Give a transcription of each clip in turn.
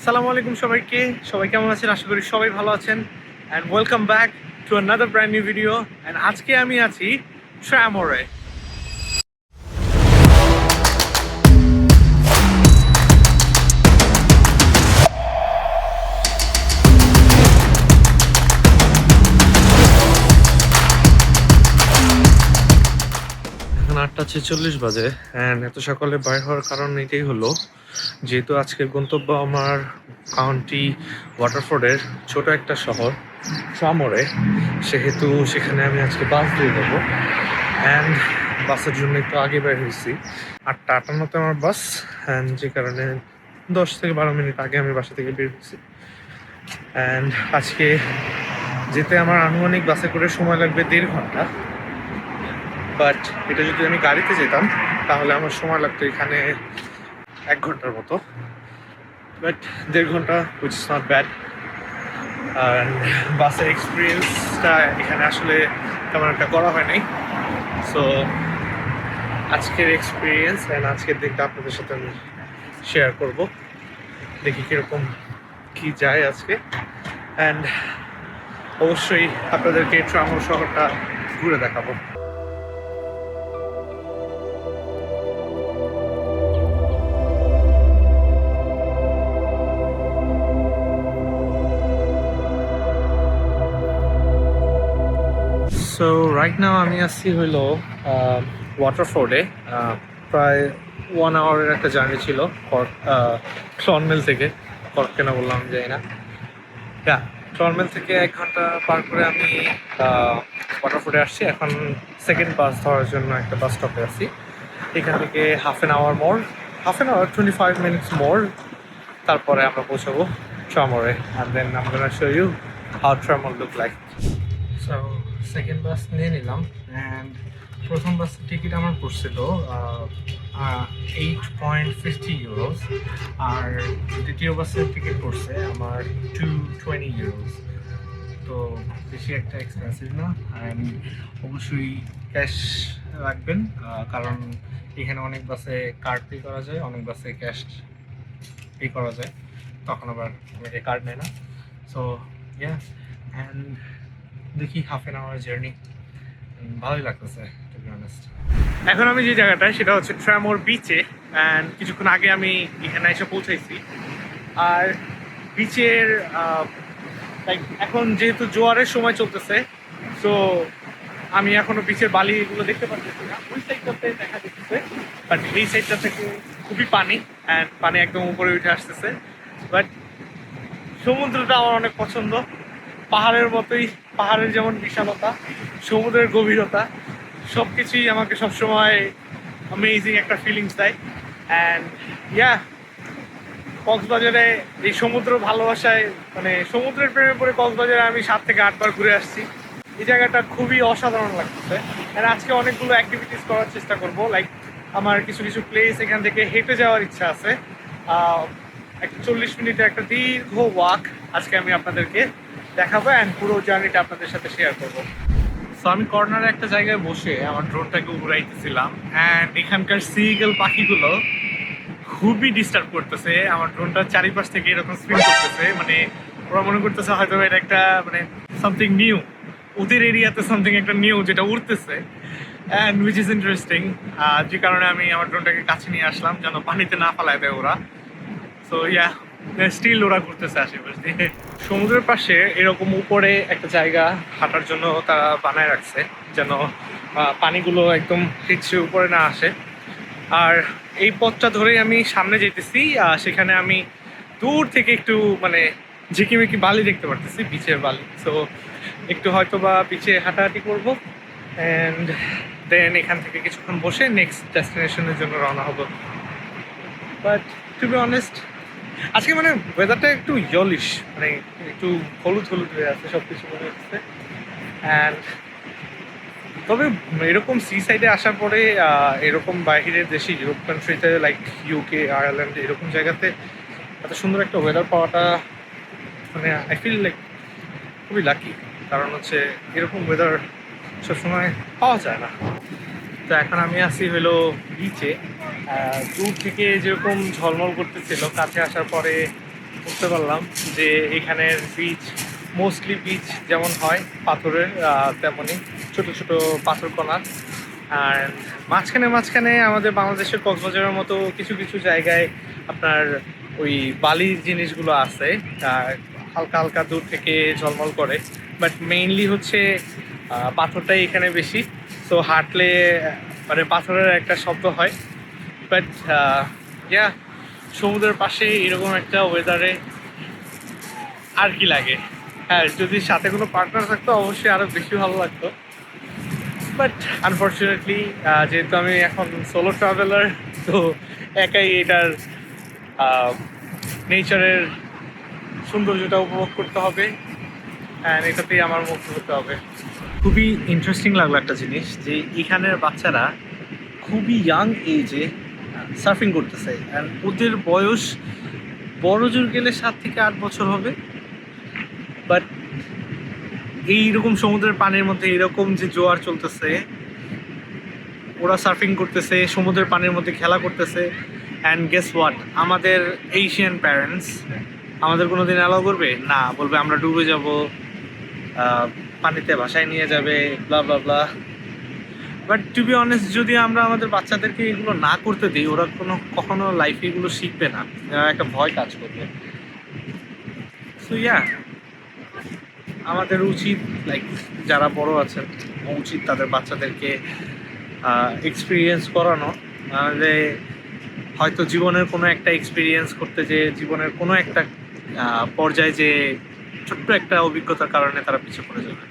আসসালামু আলাইকুম সবাইকে। সবাই কেমন আছেন? আশা করি সবাই ভালো আছেন। And welcome back to another brand new video. And আজকে আমি আছি ট্রামোরে। এখন 8:46 বাজে। অ্যান্ড এত সকালে বাইর হওয়ার কারণ এটাই হলো, যেহেতু আজকের গন্তব্য আমার কাউন্টি ওয়াটারফোর্ডের ছোট একটা শহর ট্রামোরে, সেহেতু সেখানে আমি আজকে বাস দিয়ে দেবো। অ্যান্ড বাসের জন্য একটু আগে বের হয়েছি। 8:58-তে আমার বাস। অ্যান্ড যে কারণে 10 থেকে 12 মিনিট আগে আমি বাসা থেকে বের হয়েছি। অ্যান্ড আজকে যেতে আমার আনুমানিক বাসে করে সময় লাগবে 1.5 ঘন্টা। বাট এটা যদি আমি গাড়িতে যেতাম তাহলে আমার সময় লাগতো এখানে 1 ঘন্টার মতো। বাট 1.5 ঘন্টা হুইচ ইজ নট ব্যাড। আর বাসের এক্সপিরিয়েন্সটা এখানে আসলে তেমন একটা করা হয় নাই। সো আজকের এক্সপিরিয়েন্স অ্যান্ড আজকের দিনটা আপনাদের সাথে আমি শেয়ার করব। দেখি কীরকম কী যায় আজকে। অ্যান্ড অবশ্যই আপনাদেরকে ট্রামোর শহরটা ঘুরে দেখাবো। সো রাইট নাও আমি আসছি হইলো ওয়াটারফোর্ডে। প্রায় 1 আওয়ারের একটা জার্নি ছিল ক্লনমেল থেকে। কর্ক কেনা বললাম আমি জানি না। ক্লনমেল থেকে 1 ঘন্টা পার করে আমি ওয়াটারফোর্ডে আসছি। এখন সেকেন্ড বাস ধরার জন্য একটা বাস স্টপে আছি। এখান থেকে half an hour 25 minutes more, তারপরে আমরা পৌঁছাবো ট্রামোরে। And then I am gonna show you how Tramore look like. So second bus নিয়ে নিলাম। অ্যান্ড প্রথম বাসের টিকিট আমার পড়ছিল 8.50 ইউরোস, আর দ্বিতীয় বাসের টিকিট পড়ছে আমার 220 ইউরোস। তো বেশি একটা এক্সপেন্সিভ না। অ্যান্ড অবশ্যই ক্যাশ রাখবেন, কারণ এখানে অনেক বাসে কার্ড পে করা যায়, অনেক বাসে ক্যাশ পে করা যায়, তখন আবার অনেকে কার্ড নেয় না। সো অ্যান্ড দেখি হাফ অ্যান আওয়ার জার্নি, ভালোই লাগতেছে টু বি অনেস্ট। এখন আমি যে জায়গাটায়, সেটা হচ্ছে ট্রামোর বিচে। অ্যান্ড কিছুক্ষণ আগে আমি এখানে এসে পৌঁছাইছি। আর বিচের লাইক এখন যেহেতু জোয়ারের সময় চলতেছে, সো আমি এখনো বিচের বালিগুলো দেখতে পাচ্ছি না। ওই সাইডটাতে দেখা যাচ্ছে, বাট এই সাইডটা থেকে খুবই পানি, অ্যান্ড পানি একদম উপরে উঠে আসতেছে। বাট সমুদ্রটা আমার অনেক পছন্দ। পাহাড়ের মতোই, পাহাড়ের যেমন বিশালতা, সমুদ্রের গভীরতা, সব কিছুই আমাকে সবসময় অ্যামেজিং একটা ফিলিংস দেয়। অ্যান্ড কক্সবাজারে এই সমুদ্র ভালোবাসায়, মানে সমুদ্রের প্রেমে পড়ে কক্সবাজারে আমি 7 থেকে 8 বার ঘুরে আসছি। এই জায়গাটা খুবই অসাধারণ লাগতেছে। আর আজকে অনেকগুলো অ্যাক্টিভিটিস করার চেষ্টা করব। লাইক আমার কিছু কিছু প্লেস এখান থেকে হেঁটে যাওয়ার ইচ্ছা আছে। একটা 40 মিনিটের একটা দীর্ঘ ওয়াক আজকে আমি আপনাদেরকে দেখাবো, অ্যান্ড পুরো জার্নিটা আপনাদের সাথে শেয়ার করবো। সো আমি কর্নারে একটা জায়গায় বসে আমার ড্রোনটাকে উড়াইতেছিলাম। অ্যান্ড এখানকার সিগল পাখিগুলো খুবই ডিস্টার্ব করতেছে। আমার ড্রোনটার চারিপাশ থেকে এরকম স্পিন করতেছে, মানে ওরা মনে করতেছে হয়তো এটা একটা মানে সামথিং নিউ, ওদের এরিয়াতে সামথিং একটা নিউ যেটা উড়তেছে। And which is interesting. যে কারণে আমি আমার ড্রোনটাকে কাছে নিয়ে আসলাম যেন পানিতে না ফালায় দেয় ওরা। সো স্টিল ওরা ঘুরতেছে আশেপাশ দিয়ে। সমুদ্রের পাশে এরকম উপরে একটা জায়গা হাঁটার জন্য তারা বানায় রাখছে, যেন পানিগুলো একদম পিচ্ছে উপরে না আসে। আর এই পথটা ধরেই আমি সামনে যেতেছি। সেখানে আমি দূর থেকে একটু মানে ঝিকিমিকি বালি দেখতে পারতেছি, বিচের বালি। সো একটু হয়তো বা বিচে হাঁটাহাঁটি করবো, অ্যান্ড দেন এখান থেকে কিছুক্ষণ বসে নেক্সট ডেস্টিনেশনের জন্য রওনা হবো। বাট টু বি অনেস্ট, আজকে মানে ওয়েদারটা একটু ইয়লিশ, মানে একটু হলুদ হলুদ হয়ে আছে সব কিছু মনে হচ্ছে। অ্যান্ড তবে এরকম সি সাইডে আসার পরে এরকম বাইরের দেশে, ইউরোপ কান্ট্রিতে লাইক ইউকে, আয়ারল্যান্ড, এরকম জায়গাতে এত সুন্দর একটা ওয়েদার পাওয়াটা, মানে আই ফিল লাইক খুবই লাকি। কারণ হচ্ছে এরকম ওয়েদার সবসময় পাওয়া যায় না। তো এখন আমি আছি হলো বিচে। দূর থেকে যেরকম ঝলমল করতেছিল, কাছে আসার পরে বুঝতে পারলাম যে এখানের বিচ মোস্টলি বিচ যেমন হয় পাথরের, তেমনই ছোট ছোট পাথর কণা। আর মাঝখানে মাঝখানে আমাদের বাংলাদেশের কক্সবাজারের মতো কিছু কিছু জায়গায় আপনার ওই বালির জিনিসগুলো আছে, হালকা হালকা দূর থেকে ঝলমল করে, বাট মেইনলি হচ্ছে পাথরটাই এখানে বেশি। সো হাঁটলে মানে পাথরের একটা শব্দ হয়। বাট ইয়া, সমুদ্রের পাশে এরকম একটা ওয়েদারে আর কি লাগে। হ্যাঁ, যদি সাথে কোনো পার্টনার থাকতো অবশ্যই আরও বেশি ভালো লাগতো, বাট আনফর্চুনেটলি যেহেতু আমি এখন সোলো ট্রাভেলার, তো একাই এটার নেচারের সৌন্দর্যটা উপভোগ করতে হবে অ্যান্ড এটাতেই আমার মুগ্ধ হতে হবে। খুবই ইন্টারেস্টিং লাগলো একটা জিনিস, যে এখানের বাচ্চারা খুবই ইয়াং এজে সার্ফিং করতেছে, অ্যান্ড ওদের বয়স বড় জোর গেলে 7 থেকে 8 বছর হবে। বাট এইরকম সমুদ্রের পানির মধ্যে এরকম যে জোয়ার চলতেছে, ওরা সার্ফিং করতেছে, সমুদ্রের পানির মধ্যে খেলা করতেছে। অ্যান্ড গেস হোয়াট, আমাদের এশিয়ান প্যারেন্টস আমাদের কোনো দিন অ্যালাউ করবে না, বলবে আমরা ডুবে যাব, পানিতে ভাসায় নিয়ে যাবে, ব্লা ব্লা ব্লা। বাট টু বি অনেস্ট, যদি আমরা আমাদের বাচ্চাদেরকে এগুলো না করতে দিই, ওরা কখনো লাইফে এগুলো শিখবে না, একটা ভয় কাজ করবে। সো ইয়া, আমাদের উচিত, লাইক যারা বড় আছেন, উচিত তাদের বাচ্চাদেরকে এক্সপিরিয়েন্স করানো। নাহলে হয়তো জীবনের কোনো একটা এক্সপিরিয়েন্স করতে, যে জীবনের কোনো একটা পর্যায়ে যে ছোট্ট একটা অভিজ্ঞতার কারণে তারা পিছিয়ে পড়ে যাবে।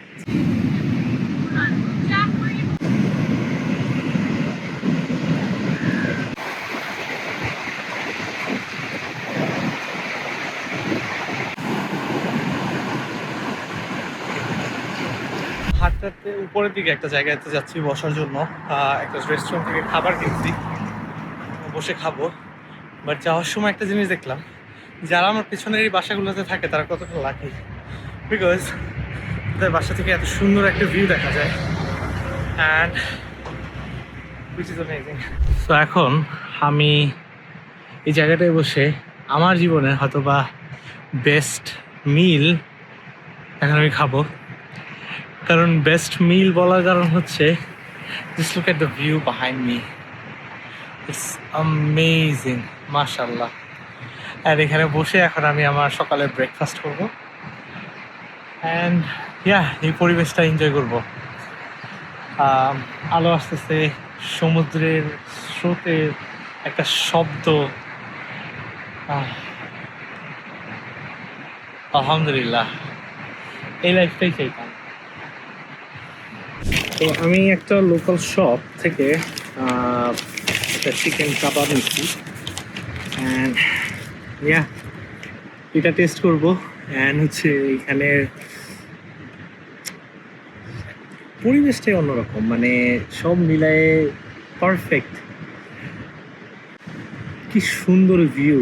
হাঁটতে হাঁটতে উপরের দিকে একটা জায়গাতে যাচ্ছি বসার জন্য, একটা রেস্টুরেন্ট থেকে খাবার কিনছি, বসে খাবো। বাট যাওয়ার সময় একটা জিনিস দেখলাম, যারা আমার পেছনের এই বাসাগুলোতে থাকে তারা কতটা লাকি, বিকজ তাদের বাসা থেকে এত সুন্দর একটা ভিউ দেখা যায়, and which is amazing. So এখন আমি এই জায়গাটায় বসে আমার জীবনে হয়তো বা বেস্ট মিল এখন আমি খাবো। কারণ বেস্ট মিল বলার কারণ হচ্ছে, just look at the view behind me, it's amazing, মাশাআল্লাহ। আর এখানে বসে এখন আমি আমার সকালের ব্রেকফাস্ট করব, অ্যান্ড ইয়া, এই পরিবেশটা এনজয় করব। আলো আসতেছে, সমুদ্রের স্রোতের একটা শব্দ, আলহামদুলিল্লাহ, এই লাইফটাই চাইতাম। তো আমি একটা লোকাল শপ থেকে একটা চিকেন কাবাব নিচ্ছি, অ্যান্ড ইয়া, এটা টেস্ট করবো। অ্যান্ড হচ্ছে এখানের পরিবেশটাই অন্যরকম, মানে সব মিলায়ে পারফেক্ট। কি সুন্দর ভিউ,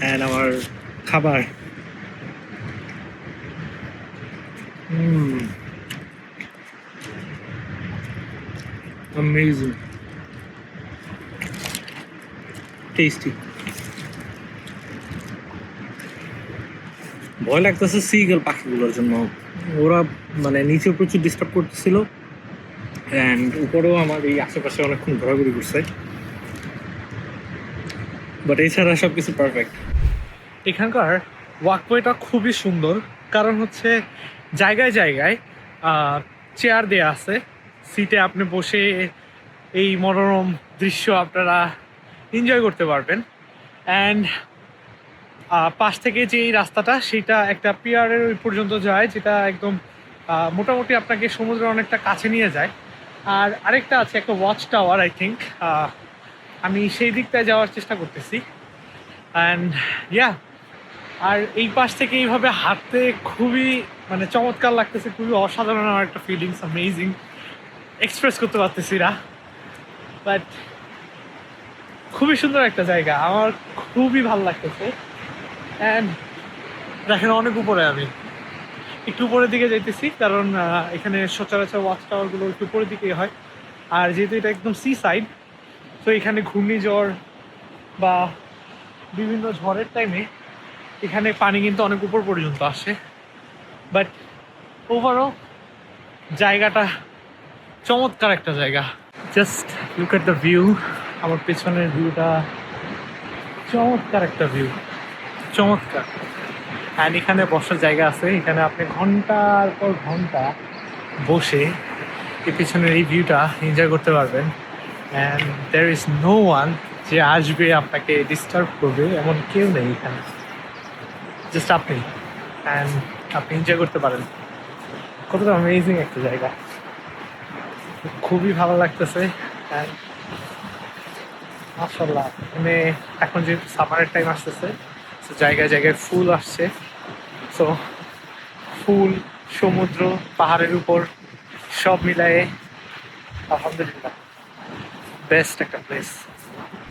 অ্যান্ড আমার খাবার অ্যামেজিং, টেস্টি। ভয় লাগতেছে সিগল পাখিগুলোর জন্য, ওরা মানে নিচে প্রচুর ডিস্টার্ব করতেছিল, অ্যান্ড উপরেও আমার এই আশেপাশে অনেকক্ষণ ঘোরাঘুরি করছে, বাট এছাড়া সব কিছু পারফেক্ট। এখানকার ওয়াকওয়েটা খুবই সুন্দর, কারণ হচ্ছে জায়গায় জায়গায় চেয়ার দেয়া আছে, সিটে আপনি বসে এই মনোরম দৃশ্য আপনারা এনজয় করতে পারবেন। অ্যান্ড পাশ থেকে যে এই রাস্তাটা, সেটা একটা পিয়ারের ওই পর্যন্ত যায়, যেটা একদম মোটামুটি আপনাকে সমুদ্রের অনেকটা কাছে নিয়ে যায়। আর আরেকটা আছে একটা ওয়াচ টাওয়ার, আই থিঙ্ক, আমি সেই দিকটায় যাওয়ার চেষ্টা করতেছি। অ্যান্ড ইয়া, আর এই পাশ থেকে এইভাবে হাঁটতে খুবই মানে চমৎকার লাগতেছে, খুবই অসাধারণ আমার একটা ফিলিংস, অ্যামেজিং, এক্সপ্রেস করতে পারতেছি না, বাট খুবই সুন্দর একটা জায়গা, আমার খুবই ভালো লাগতেছে। অ্যান্ড দেখেন, অনেক উপরে, আমি একটু উপরের দিকে যাইতেছি, কারণ এখানে সচরাচর ওয়াচ টাওয়ারগুলো একটু উপরের দিকেই হয়। আর যেহেতু এটা একদম সি সাইড, তো এখানে ঘূর্ণিঝড় বা বিভিন্ন ঝড়ের টাইমে এখানে পানি কিন্তু অনেক উপর পর্যন্ত আসে, বাট ওভারঅল জায়গাটা চমৎকার একটা জায়গা। Just look at the view. আমার পেছনের ভিউটা চমৎকার একটা ভিউ, চমৎকার। অ্যান্ড এখানে বসার জায়গা আছে, এখানে আপনি ঘন্টার পর ঘন্টা বসে এই পিছনের এই ভিউটা এনজয় করতে পারবেন। And there is no one যে আসবে আপনাকে ডিস্টার্ব করবে, এমন কেউ নেই এখানে। জাস্ট আপনি, অ্যান্ড আপনি এনজয় করতে পারেন। কতটা অ্যামেজিং একটা জায়গা, খুবই ভালো লাগতেছে। অ্যান্ড মাশাআল্লাহ, মানে এখন যেহেতু সামারের টাইম আসতেছে, তো জায়গায় জায়গায় ফুল আসছে। সো ফুল, সমুদ্র, পাহাড়ের উপর সব মিলায়ে আলহামদুলিল্লাহ বেস্ট একটা প্লেস।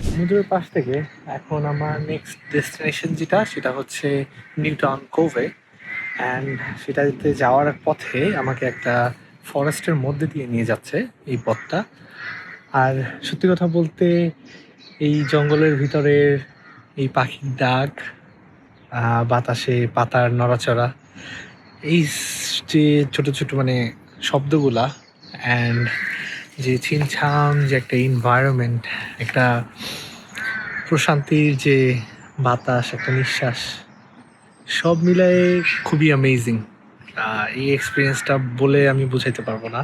সমুদ্রের পাশ থেকে এখন আমার নেক্সট ডেস্টিনেশন যেটা, সেটা হচ্ছে নিউ টাউন কোভে। অ্যান্ড সেটাতে যাওয়ার পথে আমাকে একটা ফরেস্টের মধ্যে দিয়ে নিয়ে যাচ্ছে এই পথটা। আর সত্যি কথা বলতে এই জঙ্গলের ভিতরের এই পাখির ডাক, বাতাসে পাতার নড়াচড়া, এই যে ছোট ছোট মানে শব্দগুলা, অ্যান্ড যে ছিমছাম যে একটা এনভায়রনমেন্ট, একটা প্রশান্তির যে বাতাস, একটা নিঃশ্বাস, সব মিলায়ে খুবই অ্যামেজিং। এই এক্সপিরিয়েন্সটা বলে আমি বোঝাইতে পারবো না।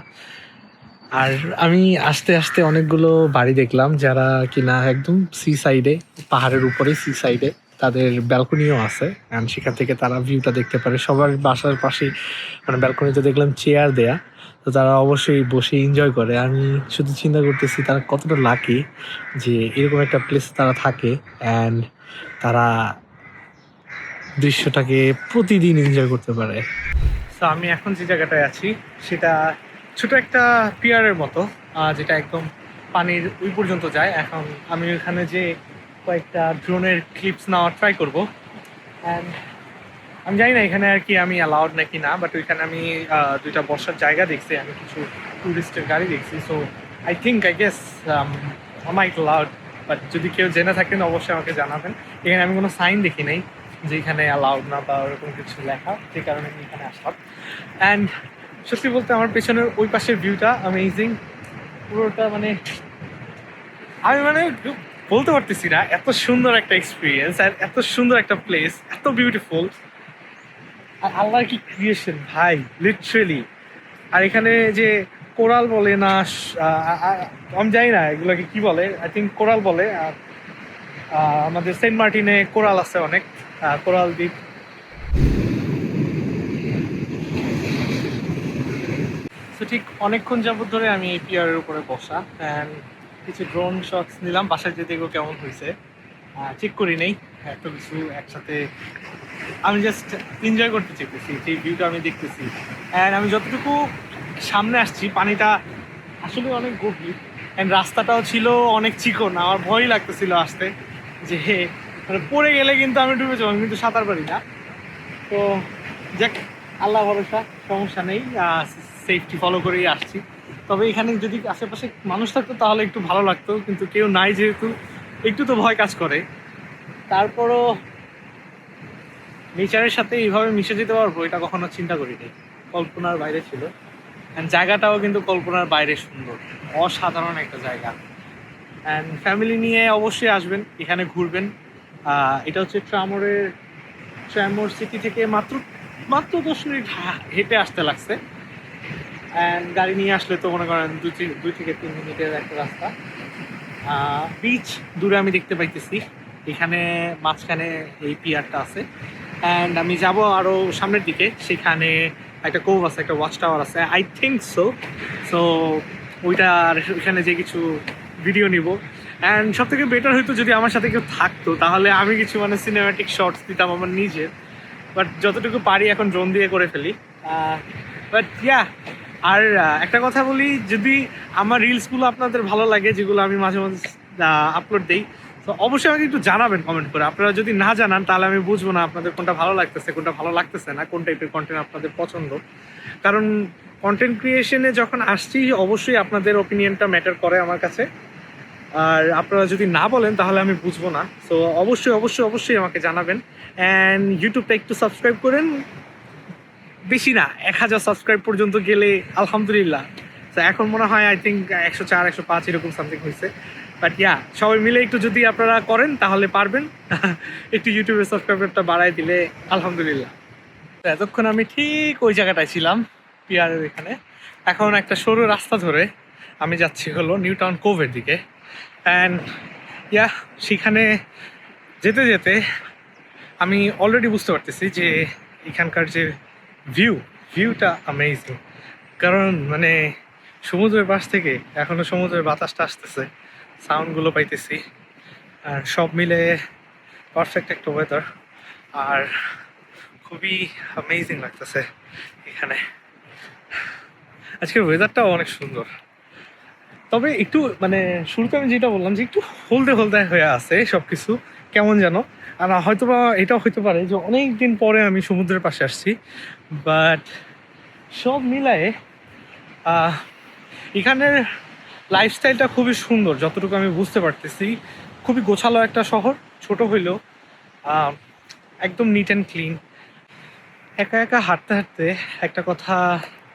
আর আমি আস্তে আস্তে অনেকগুলো বাড়ি দেখলাম যারা কিনা একদম সি সাইডে, পাহাড়ের উপরে সি সাইডে, তাদের ব্যালকনিও আছে, অ্যান্ড সেখান থেকে তারা ভিউটা দেখতে পারে। সবার বাসার পাশেই মানে ব্যালকনিতে দেখলাম চেয়ার দেয়া, তো তারা অবশ্যই বসে এনজয় করে। আমি শুধু চিন্তা করতেছি তারা কতটা লাকি যে এরকম একটা প্লেস তারা থাকে, অ্যান্ড তারা দৃশ্যটাকে প্রতিদিন এনজয় করতে পারে। তো আমি এখন যে জায়গাটায় আছি সেটা ছোট একটা পিয়ারের মতো, যেটা একদম পানির ওই পর্যন্ত যায়। এখন আমি ওখানে যে কয়েকটা ড্রোনের ক্লিপস নেওয়ার ট্রাই করবো। অ্যান্ড আমি জানি না এখানে আর কি আমি অ্যালাউড নাকি না, বাট ওইখানে আমি দুইটা বসার জায়গা দেখছি, আমি কিছু ট্যুরিস্টের গাড়ি দেখছি। So I guess might allowed, but যদি কেউ জেনে থাকেন অবশ্যই আমাকে জানাবেন। এখানে আমি কোনো সাইন দেখি নাই যে এখানে অ্যালাউড না বা ওরকম কিছু লেখা, যে কারণে আমি এখানে আসলাম। অ্যান্ড সত্যি বলতে আমার পেছনের ওই পাশের ভিউটা অ্যামেজিং, পুরোটা মানে আমি মানে বলতে পারতেছি না, এত সুন্দর একটা এক্সপিরিয়েন্স আর এত সুন্দর একটা প্লেস, এত বিউটিফুল। আর আল্লাহর কি ক্রিয়েশন ভাই, লিটারেলি। আর এখানে যে কোরাল বলে না, আমি জানি না এগুলোকে কি বলে, আই থিঙ্ক কোরাল বলে। আর আমাদের সেন্ট মার্টিনে কোরাল আছে অনেক, কোরাল দ্বীপ। তো ঠিক অনেকক্ষণ যাবত ধরে আমি এই পিয়ারের উপরে বসা, অ্যান্ড কিছু ড্রোন শটস নিলাম। বাসায় যেতে এগুলো কেমন হয়েছে চেক করি নেই, এত কিছু একসাথে আমি জাস্ট এনজয় করতে চেয়েছি, যে ভিউটা আমি দেখতেছি। অ্যান্ড আমি যতটুকু সামনে আসছি পানিটা আসলে অনেক গভীর, অ্যান্ড রাস্তাটাও ছিল অনেক চিকন। আমার ভয়ই লাগতেছিল আসতে, যে মানে পড়ে গেলে কিন্তু আমি ডুবে যাবো, আমি কিন্তু সাঁতার পারি না। তো যাক, আল্লাহ ভরসা, সমস্যা নেই, সেফটি ফলো করেই আসছি। তবে এখানে যদি আশেপাশে মানুষ থাকতো তাহলে একটু ভালো লাগতো, কিন্তু কেউ নাই যেহেতু একটু তো ভয় কাজ করে। তারপরও নেচারের সাথে এইভাবে মিশে যেতে পারবো এটা কখনো চিন্তা করিনি, কল্পনার বাইরে ছিল। অ্যান্ড জায়গাটাও কিন্তু কল্পনার বাইরে সুন্দর, অসাধারণ একটা জায়গা। অ্যান্ড ফ্যামিলি নিয়ে অবশ্যই আসবেন, এখানে ঘুরবেন। এটা হচ্ছে ট্রামোর সিটি থেকে মাত্র মাত্র 10 মিনিট হেঁটে আসতে লাগছে। অ্যান্ড গাড়ি নিয়ে আসলে তো মনে করেন 2 থেকে 3 মিনিটের একটা রাস্তা। বিচ দূরে আমি দেখতে পাইতেছি, এখানে মাঝখানে এই পিয়ারটা আছে। অ্যান্ড আমি যাব আরও সামনের দিকে, সেখানে একটা কোভ আছে, একটা ওয়াচ টাওয়ার আছে, আই থিঙ্ক সো। সো ওইটার ওইখানে যে কিছু ভিডিও নিব। অ্যান্ড সব থেকে বেটার হইতো যদি আমার সাথে কেউ থাকতো, তাহলে আমি কিছু মানে সিনেম্যাটিক শর্টস দিতাম আমার নিজের। বাট যতটুকু পারি এখন ড্রোন দিয়ে করে ফেলি। বাট ইয়া, আর একটা কথা বলি, যদি আমার রিলসগুলো আপনাদের ভালো লাগে, যেগুলো আমি মাঝে মাঝে আপলোড দিই, তো অবশ্যই আমাকে একটু জানাবেন কমেন্ট করে। আপনারা যদি না জানান তাহলে আমি বুঝবো না আপনাদের কোনটা ভালো লাগতেছে, কোনটা ভালো লাগতেছে না, কোন টাইপের কন্টেন্ট আপনাদের পছন্দ। কারণ কন্টেন্ট ক্রিয়েশনে যখন আসছি অবশ্যই আপনাদের ওপিনিয়নটা ম্যাটার করে আমার কাছে। আর আপনারা যদি না বলেন তাহলে আমি বুঝবো না। সো অবশ্যই অবশ্যই অবশ্যই আমাকে জানাবেন। অ্যান্ড ইউটিউবটা একটু সাবস্ক্রাইব করেন, বেশি না 1000 সাবস্ক্রাইব পর্যন্ত গেলে আলহামদুলিল্লাহ। তো এখন মনে হয় আই থিঙ্ক 104 105 এরকম সামথিং হয়েছে। বাট ইয়া, সবাই মিলে একটু যদি আপনারা করেন তাহলে পারবেন। একটু ইউটিউবে সাবস্ক্রাইবারটা বাড়াই দিলে আলহামদুলিল্লাহ। এতক্ষণ আমি ঠিক ওই জায়গাটায় ছিলাম, পিয়ারের এখানে। এখন একটা সরু রাস্তা ধরে আমি যাচ্ছি হলো নিউ টাউন কোভের দিকে। অ্যান্ড ইয়া, সেখানে যেতে যেতে আমি অলরেডি বুঝতে পারতেছি যে এখানকার যে ভিউটা অ্যামেজিং। কারণ মানে সমুদ্রের পাশ থেকে এখনো সমুদ্রের বাতাসটা আসতেছে, সাউন্ডগুলো পাইতেছি, আর সব মিলে পারফেক্ট একটা ওয়েদার। আর খুবই অ্যামেজিং লাগতেছে এখানে। আজকের ওয়েদারটাও অনেক সুন্দর। তবে একটু মানে শুরুতে আমি যেটা বললাম যে একটু হলদে হলদে হয়ে আছে সব কিছু, কেমন যেন। আর হয়তো বা এটাও হইতে পারে যে অনেক দিন পরে আমি সমুদ্রের পাশে আসছি। বাট সব মিলায়ে এখানের লাইফস্টাইলটা খুবই সুন্দর যতটুকু আমি বুঝতে পারতেছি। খুবই গোছালো একটা শহর, ছোট হইলেও একদম নিট অ্যান্ড ক্লিন। একা একা হাঁটতে হাঁটতে একটা কথা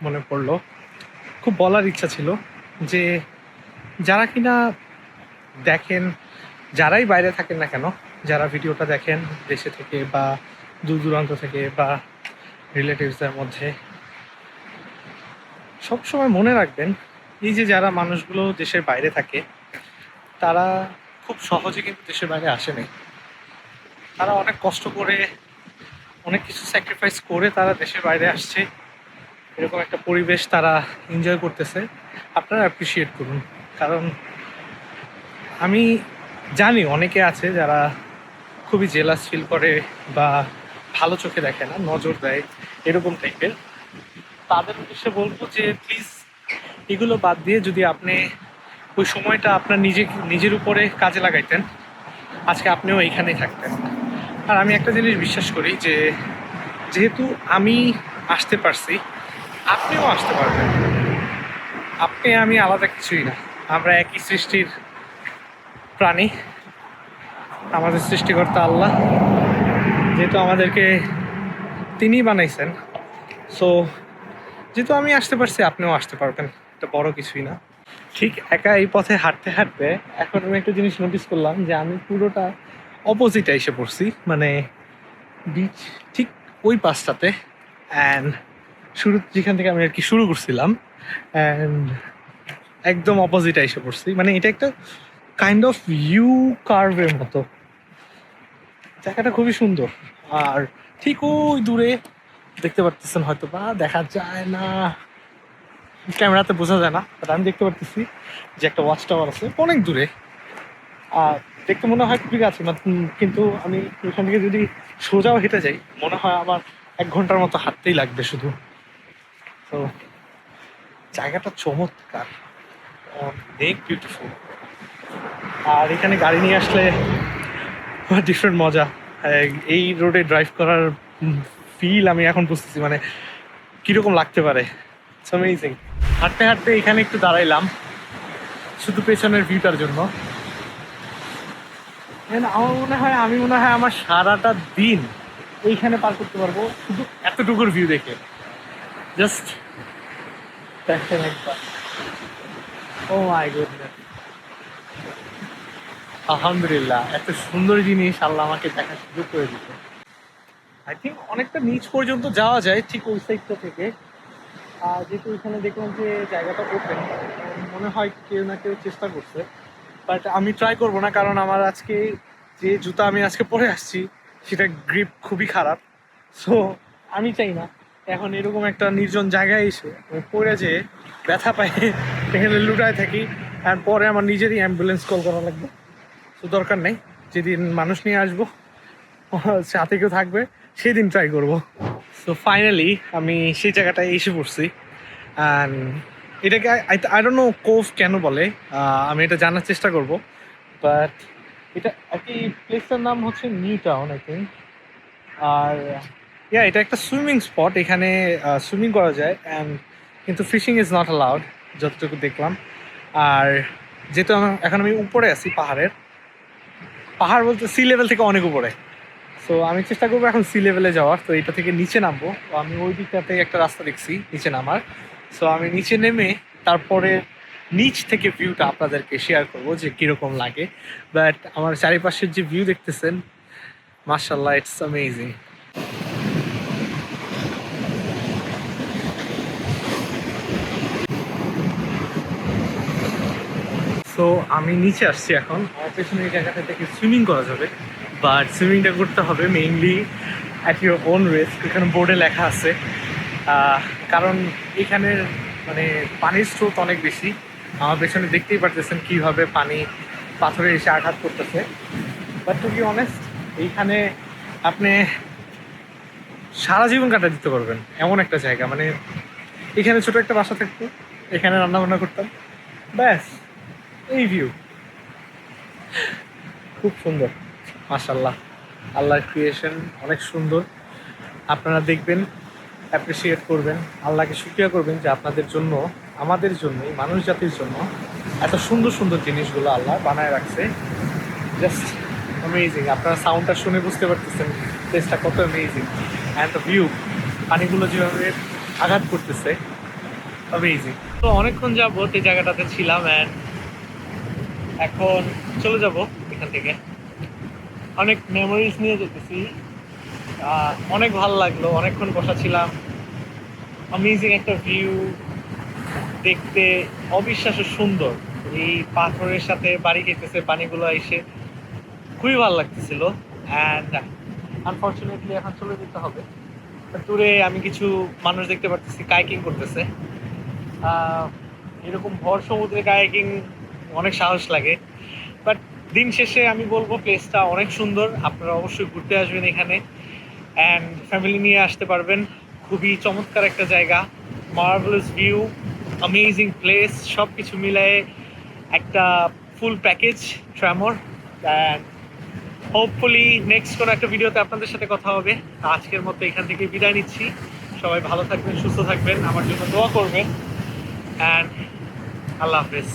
মনে পড়লো, খুব বলার ইচ্ছা ছিল যে যারা কিনা দেখেন, যারাই বাইরে থাকেন না কেন, যারা ভিডিওটা দেখেন দেশে থেকে বা দূর দূরান্ত থেকে বা রিলেটিভসদের মধ্যে, সবসময় মনে রাখবেন এই যে যারা মানুষগুলো দেশের বাইরে থাকে তারা খুব সহজে কিন্তু দেশের বাইরে আসে নাই। তারা অনেক কষ্ট করে, অনেক কিছু স্যাক্রিফাইস করে তারা দেশের বাইরে আসছে। এরকম একটা পরিবেশ তারা এনজয় করতেছে। আপনারা অ্যাপ্রিসিয়েট করুন। কারণ আমি জানি অনেকে আছে যারা খুবই জেলাস ফিল করে বা ভালো চোখে দেখে না, নজর দেয়, এরকম টাইপের। তাদের উদ্দেশ্যে বলবো যে প্লিজ এগুলো বাদ দিয়ে যদি আপনি ওই সময়টা আপনার নিজের উপরে কাজে লাগাইতেন, আজকে আপনিও এইখানেই থাকতেন। আর আমি একটা জিনিস বিশ্বাস করি যে যেহেতু আমি আসতে পারছি, আপনিও আসতে পারবেন। আপনি আমি আলাদা কিছুই না, আমরা একই সৃষ্টির প্রাণী। আমাদের সৃষ্টিকর্তা আল্লাহ যেহেতু আমাদেরকে তিনিই বানাইছেন, সো যেহেতু আমি আসতে পারছি আপনিও আসতে পারবেন, এটা বড় কিছুই না। ঠিক একা এই পথে হাঁটতে হাঁটতে এখন আমি একটা জিনিস নোটিস করলাম যে আমি পুরোটা অপোজিটে এসে পড়ছি, মানে বিচ ঠিক ওই পাশটাতে। অ্যান্ড শুরু যেখান থেকে আমি আর কি শুরু করছিলাম, অ্যান্ড একদম অপোজিটে এসে পড়ছি। মানে এটা একটা কাইন্ড অফ ইউ কার্ভের মতো। জায়গাটা খুবই সুন্দর। আর ঠিক ওই দূরে দেখতে পারতেছেন, হয়তো বা দেখা যায় না, ক্যামেরাতে বোঝা যায় না, বাট আমি দেখতে পারতেছি যে একটা ওয়াচ টাওয়ার আছে অনেক দূরে। আর দেখতে মনে হয় খুবই কাছে, কিন্তু আমি ওইখান থেকে যদি সোজাও হেঁটে যাই মনে হয় আমার 1 ঘন্টার মতো হাঁটতেই লাগবে শুধু। তো জায়গাটা চমৎকার, অনেক বিউটিফুল। আর এখানে গাড়ি নিয়ে আসলে ডিফারেন্ট মজা। এই রোডে ড্রাইভ করার ফিল আমি এখন বুঝতেছি, মানে কীরকম লাগতে পারে। It's amazing. হাঁটতে হাঁটতে এখানে একটু দাঁড়াইলাম শুধু পেছনের ভিউটার জন্য। আমি মনে হয় আমার সারাটা দিন এইখানে পার করতে পারবো শুধু এতটুকুর ভিউ দেখে। জাস্ট দেখেন একবার, ও মাই গুডনেস। আলহামদুলিল্লাহ, এত সুন্দর জিনিস আল্লাহ আমাকে দেখার সুযোগ করে দিতে। আই থিঙ্ক অনেকটা নিচ পর্যন্ত যাওয়া যায় ঠিক ওই সাইডটা থেকে। আর যেহেতু ওইখানে দেখলাম যে জায়গাটা ওপেন, মনে হয় কেউ না কেউ চেষ্টা করছে। বাট আমি ট্রাই করবো না, কারণ আমার আজকে যে জুতা আমি আজকে পরে আসছি সেটা গ্রিপ খুবই খারাপ। সো আমি চাই না এখন এরকম একটা নির্জন জায়গায় এসে আমি পরে যেয়ে ব্যথা পাই এখানে লুটায় থাকি, আর পরে আমার নিজেরই অ্যাম্বুলেন্স কল করা লাগবে। তো দরকার নেই, যেদিন মানুষ নিয়ে আসবো সাথে কেউ থাকবে সেদিন ট্রাই করবো। সো ফাইনালি আমি সেই জায়গাটায় এসে পড়ছি। অ্যান্ড এটাকে আই ডোন্ট নো কোভ কেন বলে, আমি এটা জানার চেষ্টা করব। বাট এটা আর কি প্লেসটার নাম হচ্ছে নিউ টাউন আই থিঙ্ক। আর এটা একটা সুইমিং স্পট, এখানে সুইমিং করা যায়, অ্যান্ড কিন্তু ফিশিং ইজ নট অ্যালাউড যতটুকু দেখলাম। আর যেহেতু এখন আমি উপরে আছি পাহাড়ের, পাহাড় বলতে সি লেভেল থেকে অনেক উপরে। সো আমি চেষ্টা করবো এখন সি লেভেলে যাওয়ার। তো এটা থেকে নিচে নামবো। তো আমি ওই দিকটাতে একটা রাস্তা দেখছি নিচে নামার। সো আমি নিচে নেমে তারপরে নিচ থেকে ভিউটা আপনাদেরকে শেয়ার করবো যে কীরকম লাগে। বাট আমার চারিপাশের যে ভিউ দেখতেছেন, মাশাআল্লাহ, ইটস অ্যামেজিং। সো আমি নিচে আসছি এখন। আমার পেছনে এই জায়গাটা থেকে সুইমিং করা যাবে, বাট সুইমিংটা করতে হবে mainly at your own risk. এখানে বোর্ডে লেখা আছে, কারণ এখানের মানে পানির স্রোত অনেক বেশি। আমার পেছনে দেখতেই পারতেছেন কীভাবে পানি পাথরে এসে আঘাত করতেছে। বাট টু বি অনেস্ট, এইখানে আপনি সারা জীবন কাটা দিতে পারবেন, এমন একটা জায়গা। মানে এখানে ছোট একটা বাসা থাকতো, এখানে রান্নাবান্না করতাম, ব্যাস এই ভিউ। খুব সুন্দর, মাশাআল্লাহ, আল্লাহর ক্রিয়েশন অনেক সুন্দর। আপনারা দেখবেন, অ্যাপ্রিসিয়েট করবেন, আল্লাহকে শুকরিয়া করবেন যে আপনাদের জন্য, আমাদের জন্যই, মানুষ জাতির জন্য এত সুন্দর সুন্দর জিনিসগুলো আল্লাহ বানায় রাখছে। Just amazing. আপনারা সাউন্ডটা শুনে বুঝতে পারতেছেন প্লেসটা কত অ্যামেজিং। অ্যান্ড দ্য ভিউ, পানিগুলো যেভাবে আঘাত করতেছে, অ্যামেজিং। তো অনেকক্ষণ যাবত এই জায়গাটাতে ছিলাম, অ্যান্ড এখন চলে যাব এখান থেকে। অনেক মেমোরিজ নিয়ে যেতেছি। অনেক ভালো লাগলো, অনেকক্ষণ বসা ছিলাম। অ্যামেজিং একটা ভিউ, দেখতে অবিশ্বাস্য সুন্দর। এই পাথরের সাথে বাড়ি খেতেছে পানিগুলো এসে, খুবই ভালো লাগতেছিল। অ্যান্ড আনফর্চুনেটলি এখন চলে যেতে হবে। দূরে আমি কিছু মানুষ দেখতে পারতেছি কায়াকিং করতেছে। এরকম ভর সমুদ্রে কায়াকিং অনেক সাহস লাগে। বাট দিন শেষে আমি বলবো প্লেসটা অনেক সুন্দর। আপনারা অবশ্যই ঘুরতে আসবেন এখানে, অ্যান্ড ফ্যামিলি নিয়ে আসতে পারবেন। খুবই চমৎকার একটা জায়গা, মার্ভেলাস ভিউ, অ্যামেজিং প্লেস, সব কিছু মিলায়ে একটা full package Tramore. And hopefully next কোনো একটা ভিডিওতে আপনাদের সাথে কথা হবে। আজকের মতো এখান থেকে বিদায় নিচ্ছি। সবাই ভালো থাকবেন, সুস্থ থাকবেন, আমার জন্য দোয়া করবেন, অ্যান্ড আল্লাহ হাফেজ।